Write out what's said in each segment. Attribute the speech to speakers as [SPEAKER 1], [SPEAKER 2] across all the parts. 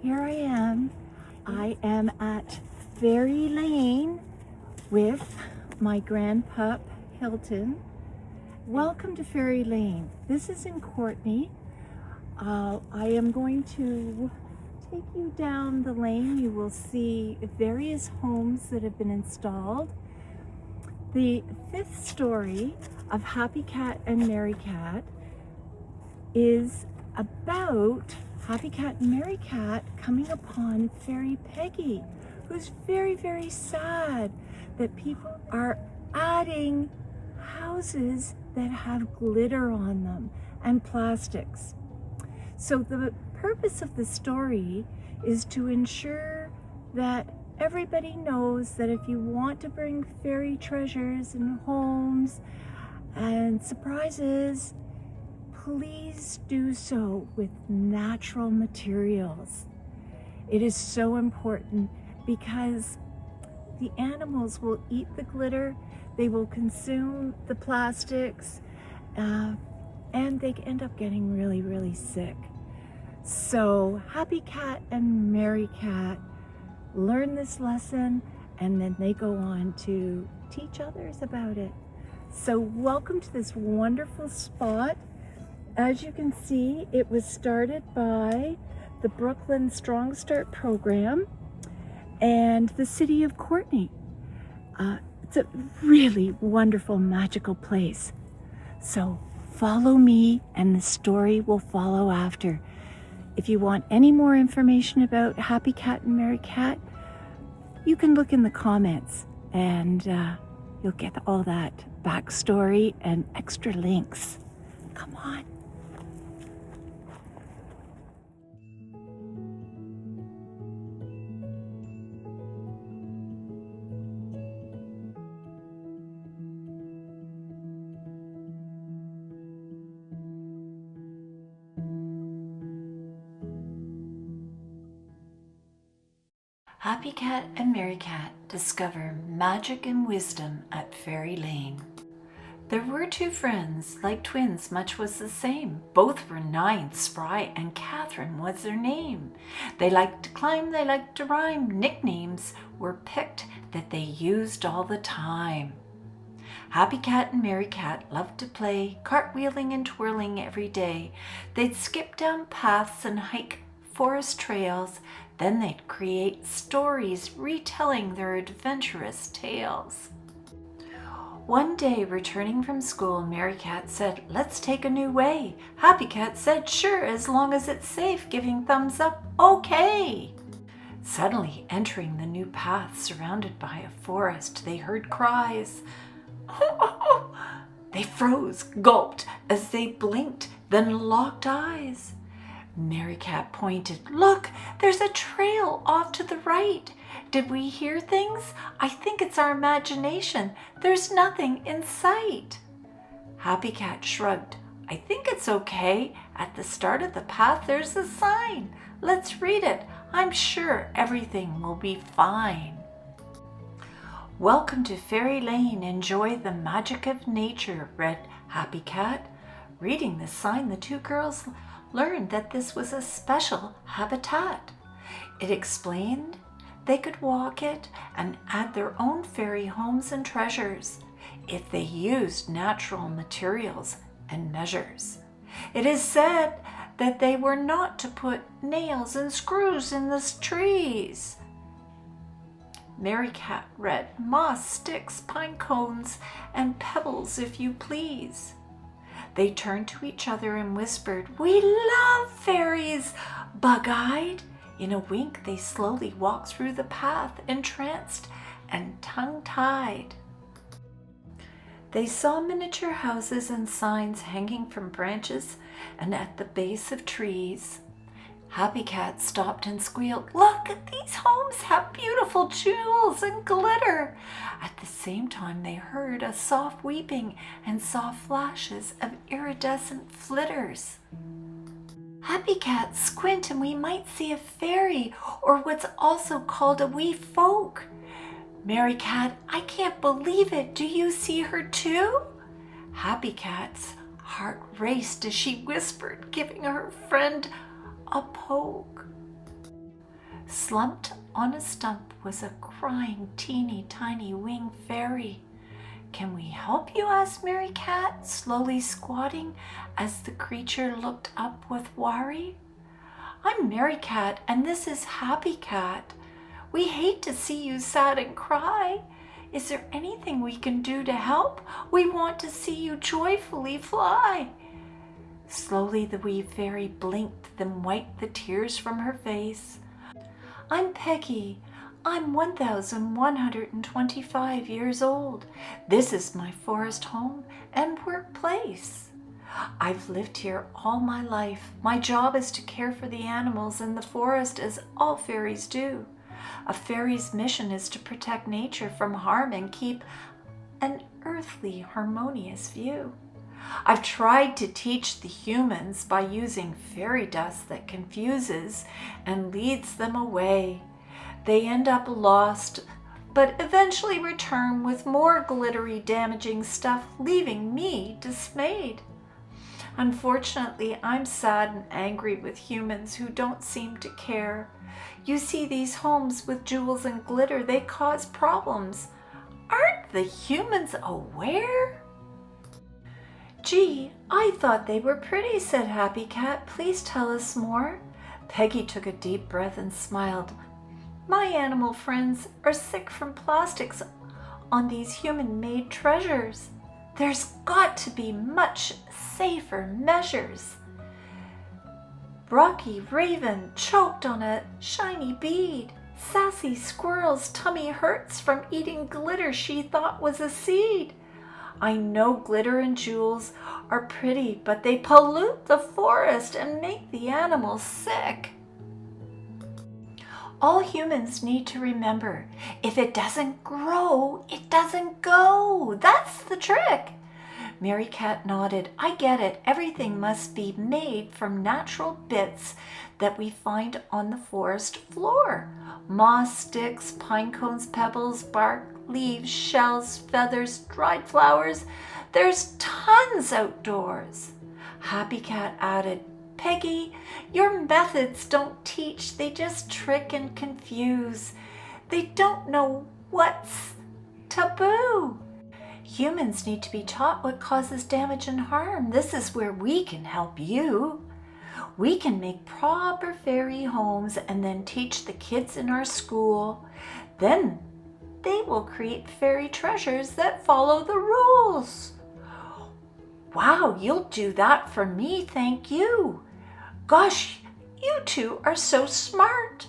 [SPEAKER 1] here I am. I am at Fairy Lane with my grandpup, Hilton. Welcome to Fairy Lane. This is in Courtenay. I am going to take you down the lane. You will see various homes that have been installed. The fifth story of Happy Cat and Merry Cat is about Happy Cat and Merry Cat coming upon Fairy Peggy, who's very, very sad that people are adding houses that have glitter on them and plastics. So the purpose of the story is to ensure that everybody knows that if you want to bring fairy treasures and homes and surprises, please do so with natural materials. It is so important because the animals will eat the glitter, they will consume the plastics, and they end up getting really, really sick. So Happy Cat and Merry Cat learn this lesson, and then they go on to teach others about it. So welcome to this wonderful spot. As you can see, it was started by the Brooklyn Strong Start program and the city of Courtenay. It's a really wonderful, magical place. So follow me and the story will follow after. If you want any more information about Happy Cat and Merry Cat, you can look in the comments and you'll get all that backstory and extra links. Come on. Happy Cat and Merry Cat discover magic and wisdom at Fairy Lane. There were two friends, like twins, much was the same. Both were 9, spry, and Catherine was their name. They liked to climb, they liked to rhyme. Nicknames were picked that they used all the time. Happy Cat and Merry Cat loved to play, cartwheeling and twirling every day. They'd skip down paths and hike forest trails. Then they'd create stories retelling their adventurous tales. One day, returning from school, Merry Cat said, "Let's take a new way." Happy Cat said, "Sure, as long as it's safe," giving thumbs up, "Okay." Suddenly, entering the new path surrounded by a forest, they heard cries. They froze, gulped as they blinked, then locked eyes. Merry Cat pointed. "Look, there's a trail off to the right. Did we hear things? I think it's our imagination. There's nothing in sight." Happy Cat shrugged. "I think it's okay. At the start of the path, there's a sign. Let's read it. I'm sure everything will be fine." "Welcome to Fairy Lane. Enjoy the magic of nature," read Happy Cat. Reading the sign, the two girls learned that this was a special habitat. It explained they could walk it and add their own fairy homes and treasures if they used natural materials and measures. It is said that they were not to put nails and screws in the trees. Merry Cat read, "Moss, sticks, pine cones, and pebbles if you please." They turned to each other and whispered, "We love fairies, bug-eyed." In a wink, they slowly walked through the path, entranced and tongue-tied. They saw miniature houses and signs hanging from branches and at the base of trees. Happy Cat stopped and squealed, "Look, these homes have beautiful jewels and glitter." At the same time, they heard a soft weeping and saw flashes of iridescent flitters. "Happy Cat, squint and we might see a fairy, or what's also called a wee folk." Merry Cat, "I can't believe it. Do you see her too?" Happy Cat's heart raced as she whispered, giving her friend a poke.
[SPEAKER 2] Slumped on a stump was a crying, teeny tiny winged fairy. "Can we help you?" asked Mary Cat, slowly squatting as the creature looked up with worry. "I'm Mary Cat, and this is Happy Cat. We hate to see you sad and cry. Is there anything we can do to help? We want to see you joyfully fly." Slowly the wee fairy blinked, then wiped the tears from her face. "I'm Peggy. I'm 1,125 years old. This is my forest home and workplace. I've lived here all my life. My job is to care for the animals in the forest, as all fairies do. A fairy's mission is to protect nature from harm and keep an earthly, harmonious view. I've tried to teach the humans by using fairy dust that confuses and leads them away. They end up lost, but eventually return with more glittery, damaging stuff, leaving me dismayed. Unfortunately, I'm sad and angry with humans who don't seem to care. You see, these homes with jewels and glitter, they cause problems. Aren't the humans aware?" "Gee, I thought they were pretty," said Happy Cat. "Please tell us more." Peggy took a deep breath and smiled. "My animal friends are sick from plastics on these human-made treasures. There's got to be much safer measures. Rocky Raven choked on a shiny bead. Sassy Squirrel's tummy hurts from eating glitter she thought was a seed. I know glitter and jewels are pretty, but they pollute the forest and make the animals sick. All humans need to remember, if it doesn't grow, it doesn't go. That's the trick." Mary Cat nodded. "I get it. Everything must be made from natural bits that we find on the forest floor. Moss, sticks, pine cones, pebbles, bark, leaves, shells, feathers, dried flowers. There's tons outdoors." Happy Cat added, "Peggy, your methods don't teach, they just trick and confuse. They don't know what's taboo. Humans need to be taught what causes damage and harm. This is where we can help you. We can make proper fairy homes and then teach the kids in our school. Then they will create fairy treasures that follow the rules." "Wow, you'll do that for me, thank you. Gosh, you two are so smart."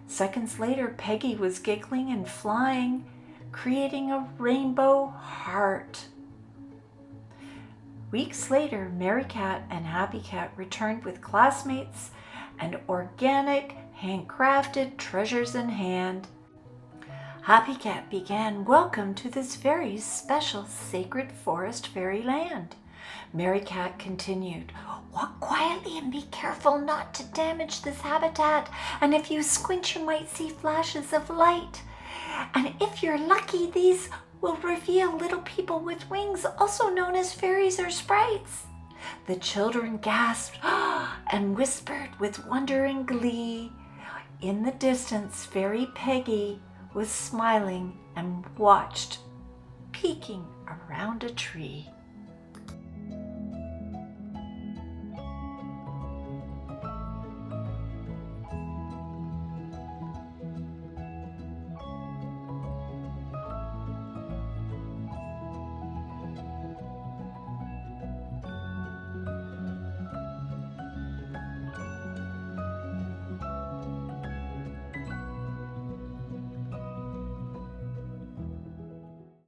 [SPEAKER 2] Seconds later, Peggy was giggling and flying, creating a rainbow heart. Weeks later, Mary Cat and Happy Cat returned with classmates and organic, handcrafted treasures in hand. Happy Cat began, "Welcome to this very special sacred forest fairyland." Mary Cat continued, "Walk quietly and be careful not to damage this habitat. And if you squint, you might see flashes of light. And if you're lucky, these will reveal little people with wings, also known as fairies or sprites." The children gasped and whispered with wonder and glee. In the distance, Fairy Peggy was smiling and watched, peeking around a tree.